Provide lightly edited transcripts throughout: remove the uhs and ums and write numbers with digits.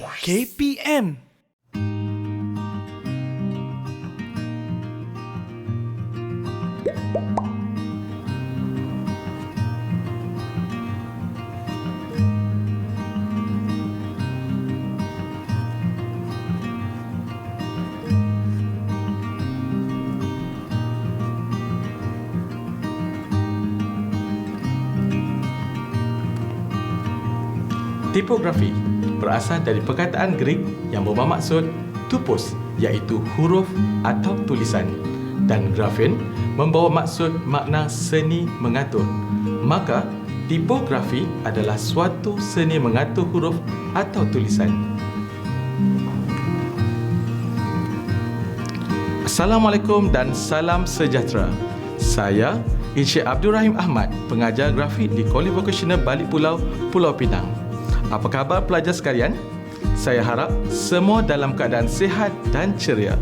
KPM. Tipografi berasal dari perkataan Greek yang bermaksud tupos, iaitu huruf atau tulisan, dan graphein membawa maksud makna seni mengatur. Maka, tipografi adalah suatu seni mengatur huruf atau tulisan. Assalamualaikum dan salam sejahtera. Saya Encik Abdul Rahim Ahmad, pengajar grafik di Kolej Vocasional Balik Pulau, Pulau Pinang. Apa khabar pelajar sekalian? Saya harap semua dalam keadaan sihat dan ceria.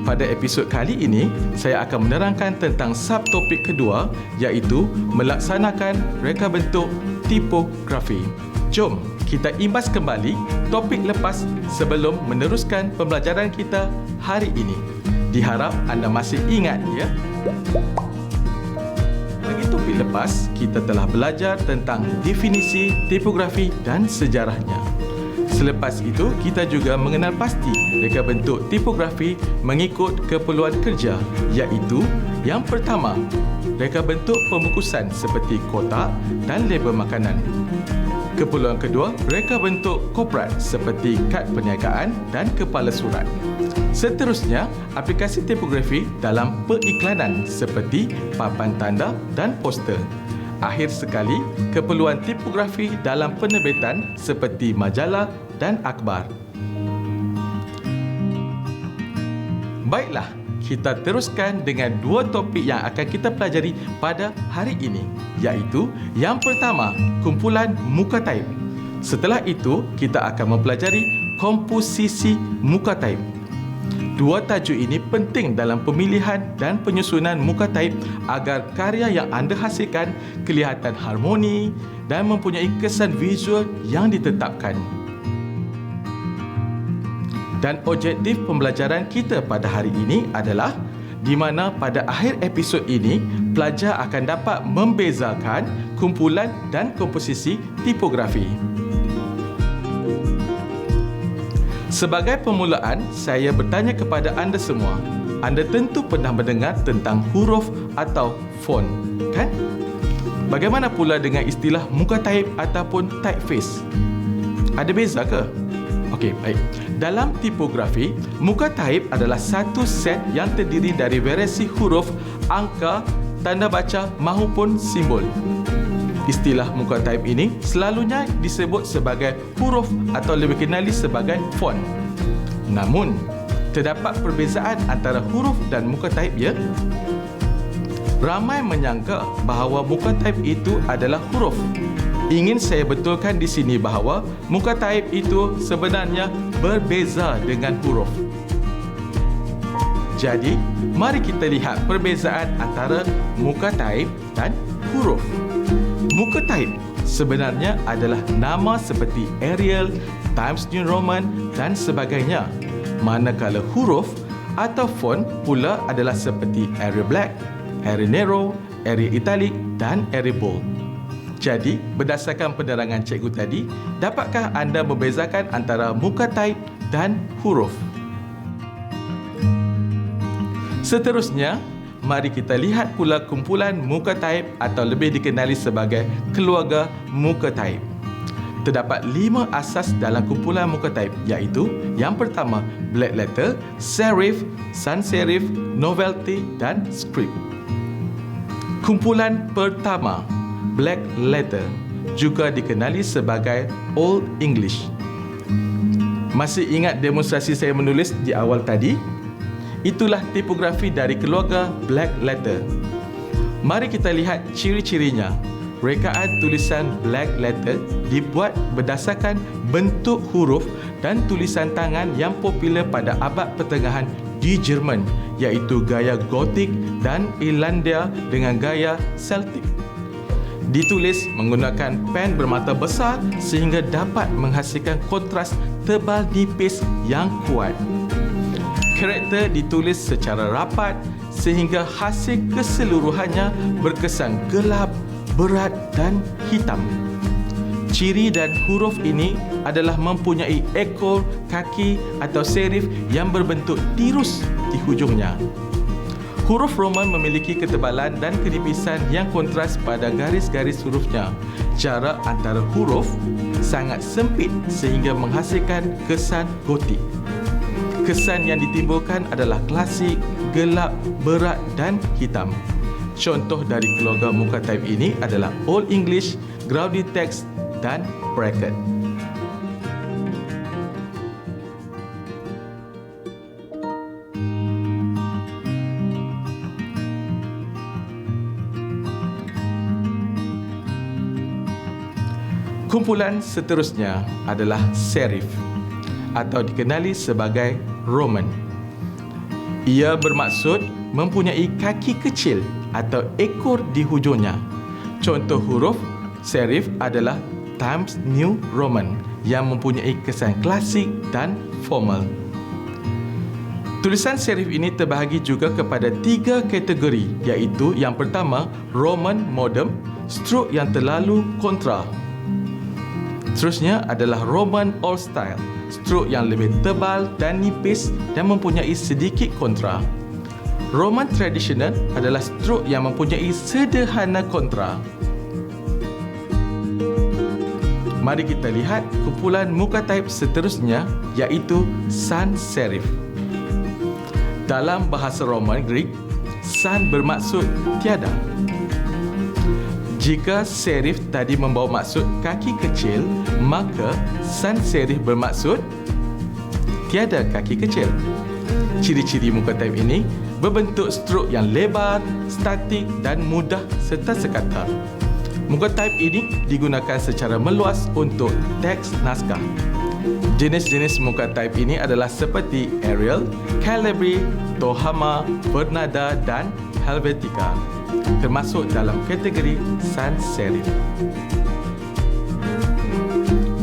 Pada episod kali ini, saya akan menerangkan tentang subtopik kedua, iaitu melaksanakan reka bentuk tipografi. Jom kita imbas kembali topik lepas sebelum meneruskan pembelajaran kita hari ini. Diharap anda masih ingat, ya? Bagi topik lepas, kita telah belajar tentang definisi tipografi dan sejarahnya. Selepas itu, kita juga mengenal pasti reka bentuk tipografi mengikut keperluan kerja, iaitu yang pertama, reka bentuk pembungkusan seperti kotak dan label makanan. Keperluan kedua, reka bentuk korporat seperti kad perniagaan dan kepala surat. Seterusnya, aplikasi tipografi dalam periklanan seperti papan tanda dan poster. Akhir sekali, keperluan tipografi dalam penerbitan seperti majalah dan akhbar. Baiklah, kita teruskan dengan dua topik yang akan kita pelajari pada hari ini, iaitu yang pertama, kumpulan muka taip. Setelah itu, kita akan mempelajari komposisi muka taip. Dua tajuk ini penting dalam pemilihan dan penyusunan muka taip agar karya yang anda hasilkan kelihatan harmoni dan mempunyai kesan visual yang ditetapkan. Dan objektif pembelajaran kita pada hari ini adalah di mana pada akhir episod ini, pelajar akan dapat membezakan kumpulan dan komposisi tipografi. Sebagai permulaan, saya bertanya kepada anda semua. Anda tentu pernah mendengar tentang huruf atau font, kan? Bagaimana pula dengan istilah muka taip ataupun typeface? Ada beza ke? Okey, baik. Dalam tipografi, muka taip adalah satu set yang terdiri dari variasi huruf, angka, tanda baca maupun simbol. Istilah muka taip ini selalunya disebut sebagai huruf atau lebih dikenali sebagai font. Namun, terdapat perbezaan antara huruf dan muka taip, ya? Ramai menyangka bahawa muka taip itu adalah huruf. Ingin saya betulkan di sini bahawa muka taip itu sebenarnya berbeza dengan huruf. Jadi, mari kita lihat perbezaan antara muka taip dan huruf. Muka taip sebenarnya adalah nama seperti Arial, Times New Roman dan sebagainya. Manakala huruf atau font pula adalah seperti Arial Black, Arial Narrow, Arial Italic dan Arial Bold. Jadi, berdasarkan penerangan cikgu tadi, dapatkah anda membezakan antara muka taip dan huruf? Seterusnya, mari kita lihat pula kumpulan muka taip atau lebih dikenali sebagai keluarga muka taip. Terdapat 5 asas dalam kumpulan muka taip, iaitu yang pertama, black letter, serif, sans serif, novelty dan script. Kumpulan pertama, black letter, juga dikenali sebagai Old English. Masih ingat demonstrasi saya menulis di awal tadi? Itulah tipografi dari keluarga black letter. Mari kita lihat ciri-cirinya. Rekaan tulisan black letter dibuat berdasarkan bentuk huruf dan tulisan tangan yang popular pada abad pertengahan di Jerman, iaitu gaya Gotik dan Irlandia dengan gaya Celtic. Ditulis menggunakan pen bermata besar sehingga dapat menghasilkan kontras tebal nipis yang kuat. Karakter ditulis secara rapat sehingga hasil keseluruhannya berkesan gelap, berat dan hitam. Ciri dan huruf ini adalah mempunyai ekor, kaki atau serif yang berbentuk tirus di hujungnya. Huruf Roman memiliki ketebalan dan kenipisan yang kontras pada garis-garis hurufnya. Jarak antara huruf sangat sempit sehingga menghasilkan kesan gotik. Kesan yang ditimbulkan adalah klasik, gelap, berat dan hitam. Contoh dari keluarga muka type ini adalah Old English, Graudi Text dan Bracket. Kumpulan seterusnya adalah serif atau dikenali sebagai Roman. Ia bermaksud mempunyai kaki kecil atau ekor di hujungnya. Contoh huruf serif adalah Times New Roman yang mempunyai kesan klasik dan formal. Tulisan serif ini terbahagi juga kepada 3 kategori, iaitu yang pertama Roman Modern, strok yang terlalu kontra. Seterusnya adalah Roman Old Style, strok yang lebih tebal dan nipis dan mempunyai sedikit kontra. Roman Traditional adalah strok yang mempunyai sederhana kontra. Mari kita lihat kumpulan muka type seterusnya, iaitu sans serif. Dalam bahasa Roman Greek, sans bermaksud tiada. Jika serif tadi membawa maksud kaki kecil, maka sans serif bermaksud tiada kaki kecil. Ciri-ciri muka type ini berbentuk strok yang lebar, statik dan mudah serta sekata. Muka type ini digunakan secara meluas untuk teks naskah. Jenis-jenis muka type ini adalah seperti Arial, Calibri, Tohama, Bernada dan Helvetica, termasuk dalam kategori sans serif.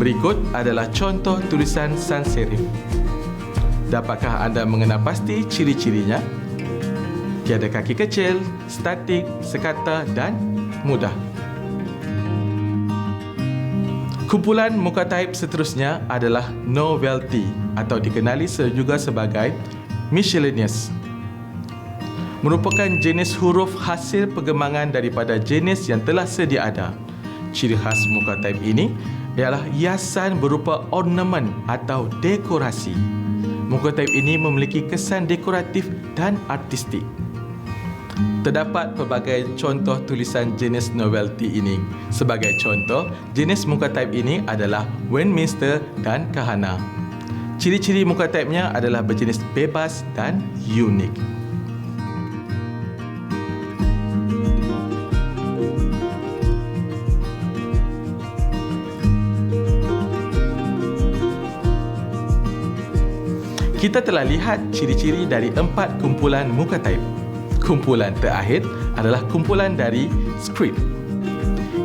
Berikut adalah contoh tulisan sans serif. Dapatkah anda mengenal pasti ciri-cirinya? Tiada kaki kecil, statik, sekata dan mudah. Kumpulan muka type seterusnya adalah Novelty atau dikenali juga sebagai Miscellaneous. Merupakan jenis huruf hasil perkembangan daripada jenis yang telah sedia ada. Ciri khas muka type ini ialah hiasan berupa ornamen atau dekorasi. Muka type ini memiliki kesan dekoratif dan artistik. Terdapat pelbagai contoh tulisan jenis Novelty ini. Sebagai contoh, jenis muka type ini adalah Westminster dan Kahana. Ciri-ciri muka type-nya adalah berjenis bebas dan unik. Kita telah lihat ciri-ciri dari 4 kumpulan muka type. Kumpulan terakhir adalah kumpulan dari script.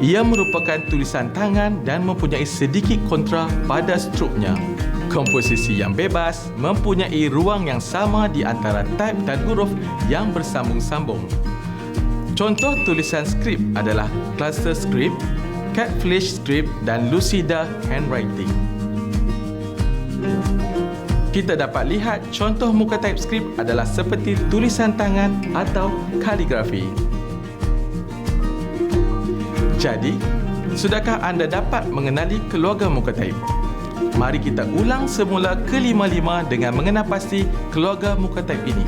Ia merupakan tulisan tangan dan mempunyai sedikit kontra pada struknya. Komposisi yang bebas mempunyai ruang yang sama di antara type dan huruf yang bersambung-sambung. Contoh tulisan script adalah Cluster Script, Catfish Script dan Lucida Handwriting. Kita dapat lihat contoh muka type script adalah seperti tulisan tangan atau kaligrafi. Jadi, sudahkah anda dapat mengenali keluarga muka type? Mari kita ulang semula ke-5 dengan mengenal pasti keluarga muka type ini.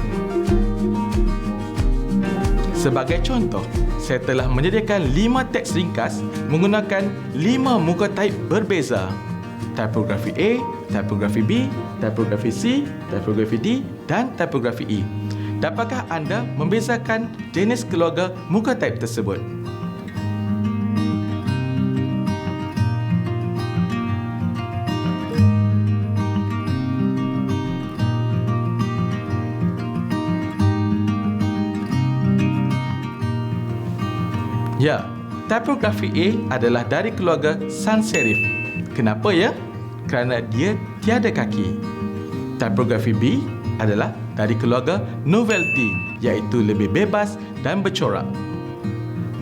Sebagai contoh, saya telah menyediakan 5 teks ringkas menggunakan 5 muka type berbeza. Tipografi A, tipografi B, tipografi C, tipografi D dan tipografi E. Dapatkah anda membezakan jenis keluarga muka type tersebut? Ya, Tipografi A adalah dari keluarga sans serif. Kenapa ya? Kerana dia tiada kaki. Tipografi B adalah dari keluarga novelty, iaitu lebih bebas dan bercorak.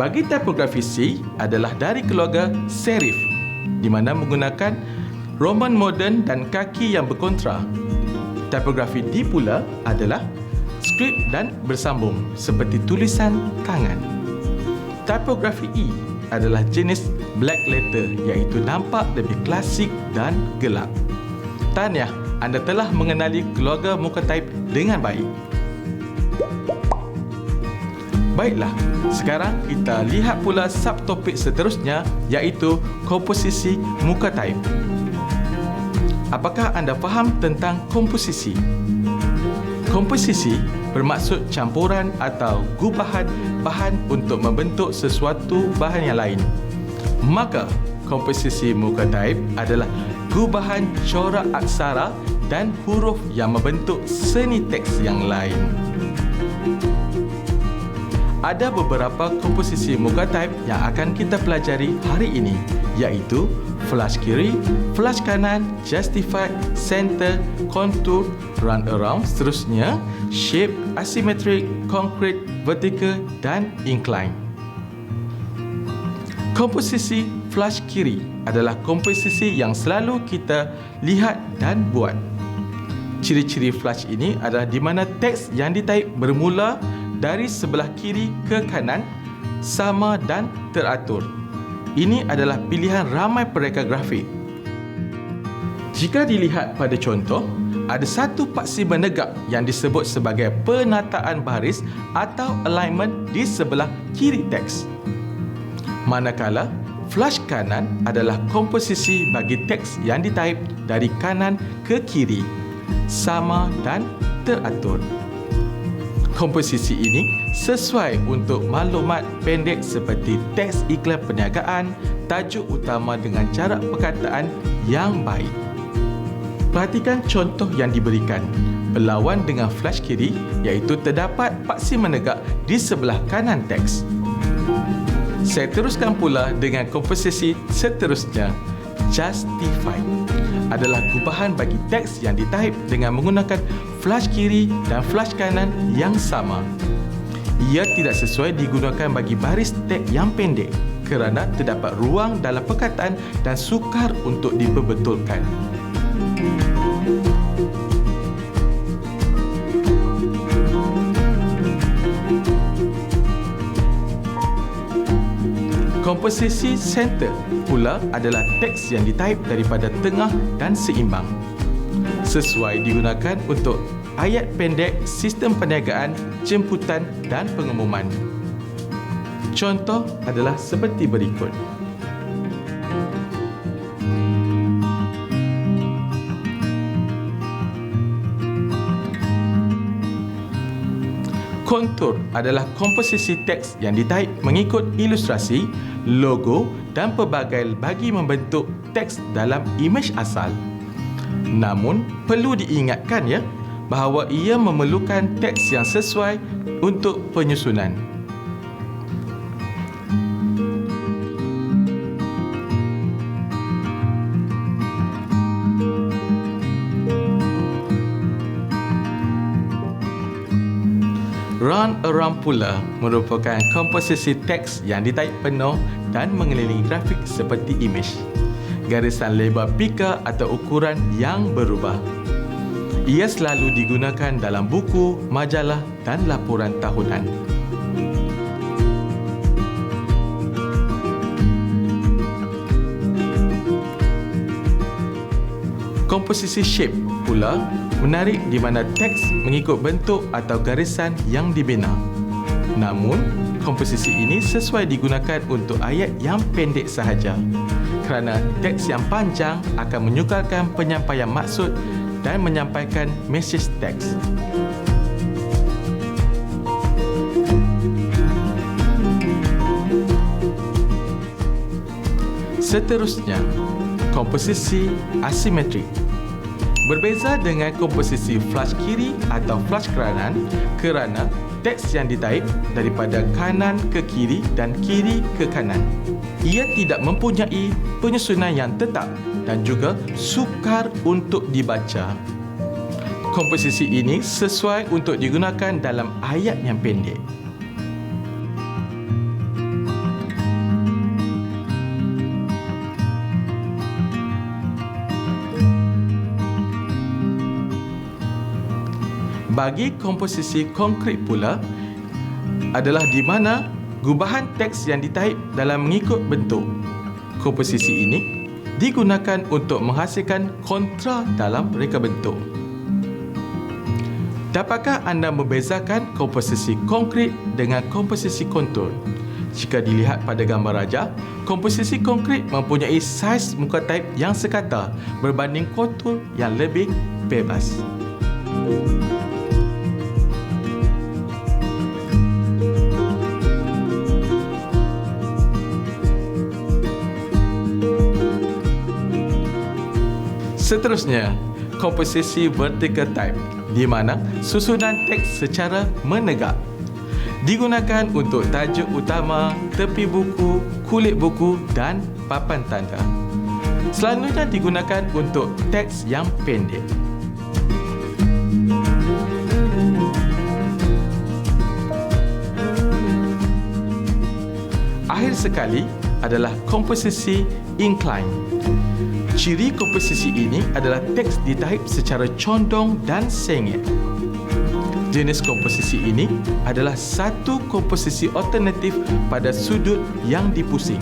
Bagi tipografi C adalah dari keluarga serif, di mana menggunakan Roman moden dan kaki yang berkontra. Tipografi D pula adalah skrip dan bersambung seperti tulisan tangan. Tipografi E adalah jenis black letter, iaitu nampak lebih klasik dan gelap. Tahniah, anda telah mengenali keluarga muka type dengan baik. Baiklah, sekarang kita lihat pula subtopik seterusnya, iaitu komposisi muka type. Apakah anda faham tentang komposisi? Komposisi bermaksud campuran atau gubahan bahan untuk membentuk sesuatu bahan yang lain. Maka, komposisi muka type adalah gubahan corak aksara dan huruf yang membentuk seni teks yang lain. Ada beberapa komposisi muka type yang akan kita pelajari hari ini, iaitu flash kiri, flash kanan, justified, center, contour, run around, seterusnya shape, asymmetric, concrete, vertical dan incline. Komposisi flash kiri adalah komposisi yang selalu kita lihat dan buat. Ciri-ciri flash ini adalah di mana teks yang ditaip bermula dari sebelah kiri ke kanan, sama dan teratur. Ini adalah pilihan ramai pereka grafik. Jika dilihat pada contoh, ada satu paksi menegak yang disebut sebagai penataan baris atau alignment di sebelah kiri teks. Manakala flash kanan adalah komposisi bagi teks yang ditaip dari kanan ke kiri, sama dan teratur. Komposisi ini sesuai untuk maklumat pendek seperti teks iklan perniagaan, tajuk utama dengan cara perkataan yang baik. Perhatikan contoh yang diberikan. Berlawan dengan flash kiri, iaitu terdapat paksi menegak di sebelah kanan teks. Saya teruskan pula dengan komposisi seterusnya. Justified adalah gubahan bagi teks yang ditaip dengan menggunakan flash kiri dan flash kanan yang sama. Ia tidak sesuai digunakan bagi baris teks yang pendek kerana terdapat ruang dalam perkataan dan sukar untuk diperbetulkan. Komposisi center pula adalah teks yang ditaip daripada tengah dan seimbang. Sesuai digunakan untuk ayat pendek, sistem perniagaan, jemputan dan pengumuman. Contoh adalah seperti berikut. Kontur adalah komposisi teks yang ditaip mengikut ilustrasi, logo dan pelbagai bagi membentuk teks dalam imej asal. Namun, perlu diingatkan ya bahawa ia memerlukan teks yang sesuai untuk penyusunan. Run around pula merupakan komposisi teks yang ditaip penuh dan mengelilingi grafik seperti imej. Garisan lebar pika atau ukuran yang berubah. Ia selalu digunakan dalam buku, majalah dan laporan tahunan. Komposisi shape pula menarik di mana teks mengikut bentuk atau garisan yang dibina. Namun, komposisi ini sesuai digunakan untuk ayat yang pendek sahaja kerana teks yang panjang akan menyukarkan penyampaian maksud dan menyampaikan mesej teks. Seterusnya, komposisi asimetrik. Berbeza dengan komposisi flash kiri atau flash kanan kerana teks yang ditaip daripada kanan ke kiri dan kiri ke kanan. Ia tidak mempunyai penyusunan yang tetap dan juga sukar untuk dibaca. Komposisi ini sesuai untuk digunakan dalam ayat yang pendek. Bagi komposisi konkret pula adalah di mana gubahan teks yang ditaip dalam mengikut bentuk. Komposisi ini digunakan untuk menghasilkan kontra dalam reka bentuk. Dapatkah anda membezakan komposisi konkret dengan komposisi kontur? Jika dilihat pada gambar rajah, komposisi konkret mempunyai saiz muka taip yang sekata berbanding kontur yang lebih bebas. Seterusnya, komposisi vertical type, di mana susunan teks secara menegak digunakan untuk tajuk utama, tepi buku, kulit buku dan papan tanda. Selalunya digunakan untuk teks yang pendek. Akhir sekali adalah komposisi incline. Ciri komposisi ini adalah teks ditaip secara condong dan sengit. Jenis komposisi ini adalah satu komposisi alternatif pada sudut yang dipusing.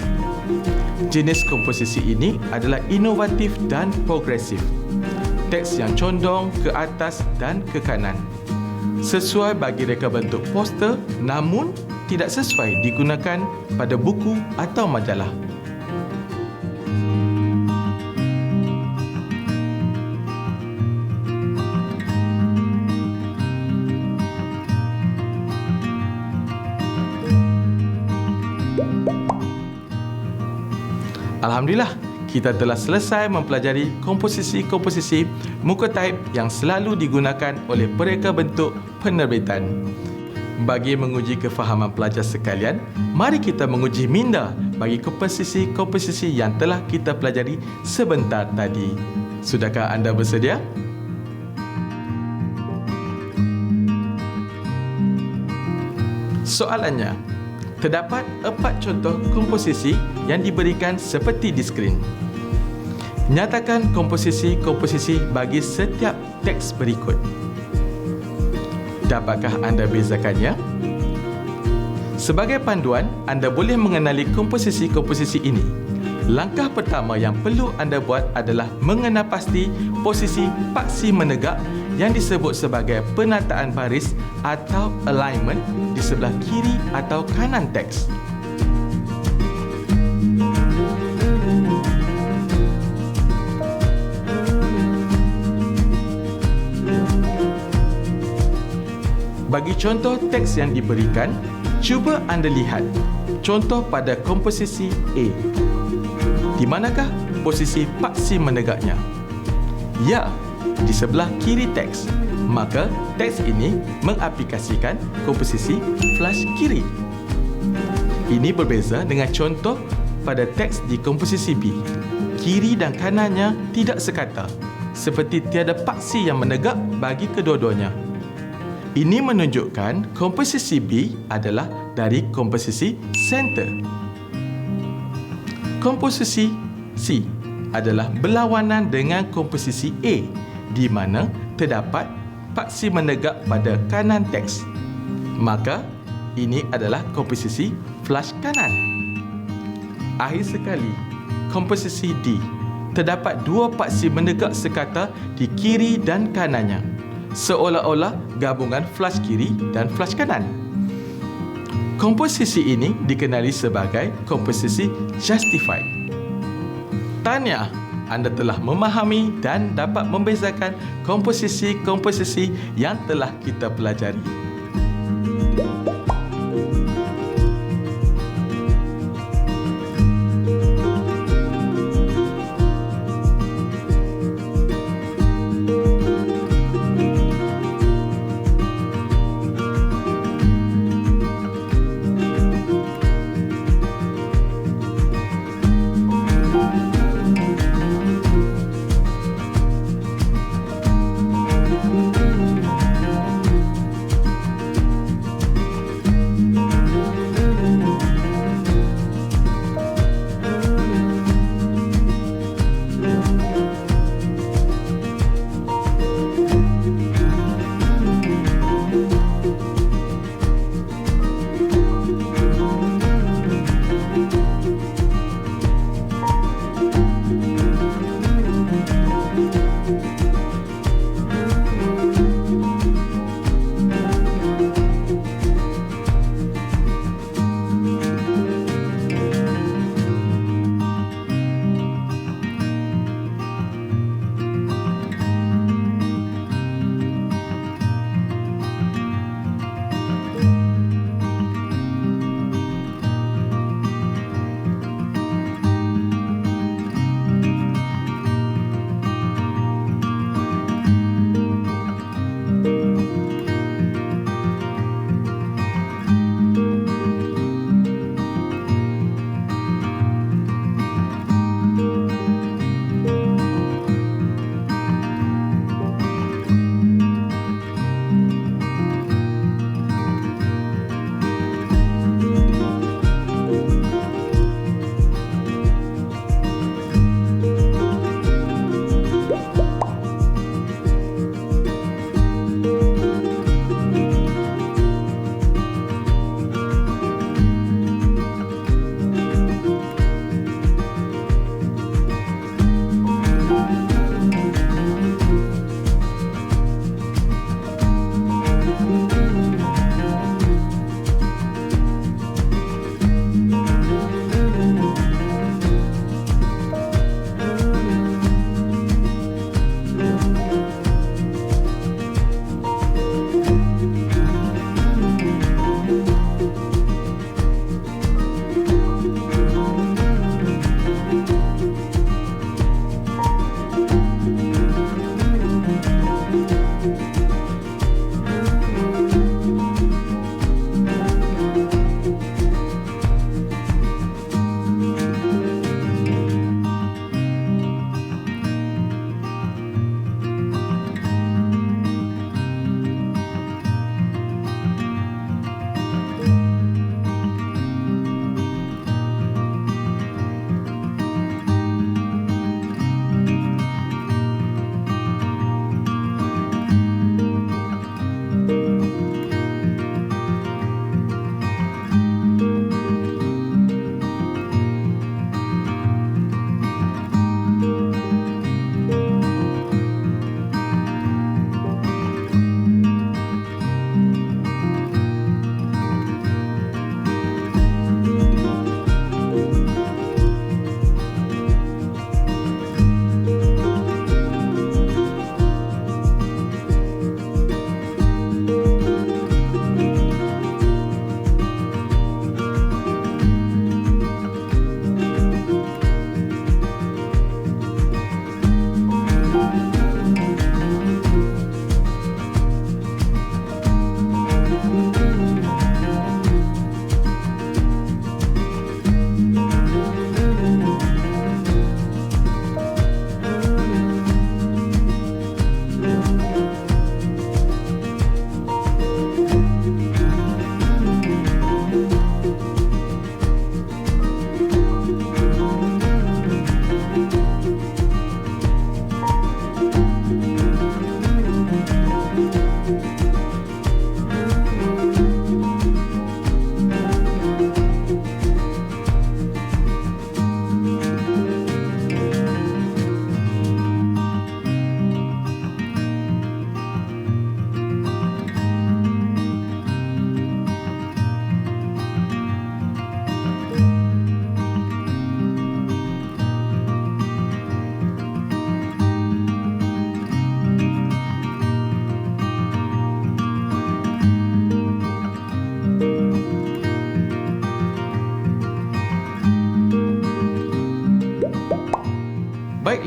Jenis komposisi ini adalah inovatif dan progresif. Teks yang condong ke atas dan ke kanan. Sesuai bagi reka bentuk poster, namun tidak sesuai digunakan pada buku atau majalah. Alhamdulillah, kita telah selesai mempelajari komposisi-komposisi muka taip yang selalu digunakan oleh pereka bentuk penerbitan. Bagi menguji kefahaman pelajar sekalian, mari kita menguji minda bagi komposisi-komposisi yang telah kita pelajari sebentar tadi. Sudahkah anda bersedia? Soalannya, terdapat 4 contoh komposisi yang diberikan seperti di skrin. Nyatakan komposisi-komposisi bagi setiap teks berikut. Dapatkah anda bezakannya? Sebagai panduan, anda boleh mengenali komposisi-komposisi ini. Langkah pertama yang perlu anda buat adalah mengenal pasti posisi paksi menegak yang disebut sebagai penataan baris atau alignment di sebelah kiri atau kanan teks. Bagi contoh teks yang diberikan, cuba anda lihat contoh pada komposisi A. Di manakah posisi paksi menegaknya? Ya, di sebelah kiri teks. Maka teks ini mengaplikasikan komposisi flush kiri. Ini berbeza dengan contoh pada teks di komposisi B. Kiri dan kanannya tidak sekata, seperti tiada paksi yang menegak bagi kedua-duanya. Ini menunjukkan komposisi B adalah dari komposisi center. Komposisi C adalah berlawanan dengan komposisi A, di mana terdapat paksi menegak pada kanan teks. Maka, ini adalah komposisi flush kanan. Akhir sekali, komposisi D. Terdapat 2 paksi menegak sekata di kiri dan kanannya, seolah-olah gabungan flush kiri dan flush kanan. Komposisi ini dikenali sebagai komposisi justified. Tahniah, anda telah memahami dan dapat membezakan komposisi-komposisi yang telah kita pelajari.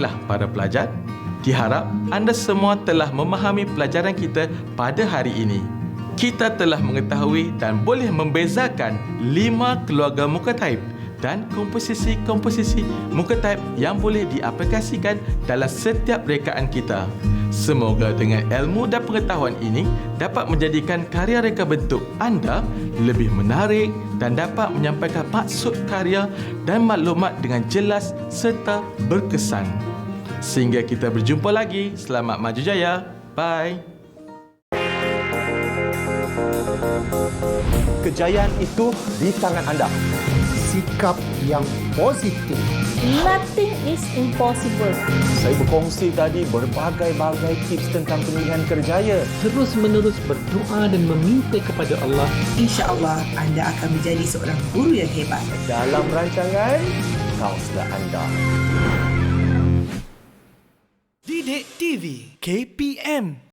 Baiklah para pelajar, diharap anda semua telah memahami pelajaran kita pada hari ini. Kita telah mengetahui dan boleh membezakan 5 keluarga muka taib dan komposisi-komposisi muka taib yang boleh diaplikasikan dalam setiap rekaan kita. Semoga dengan ilmu dan pengetahuan ini dapat menjadikan karya reka bentuk anda lebih menarik dan dapat menyampaikan maksud karya dan maklumat dengan jelas serta berkesan. Sehingga kita berjumpa lagi. Selamat maju jaya. Bye. Kejayaan itu di tangan anda. Sikap yang positif. Nothing is impossible. Saya berkongsi tadi berbagai-bagai tips tentang pemilihan kerjaya. Terus-menerus berdoa dan meminta kepada Allah. InsyaAllah anda akan menjadi seorang guru yang hebat. Dalam rancangan Kaunselor Anda. Didik TV KPM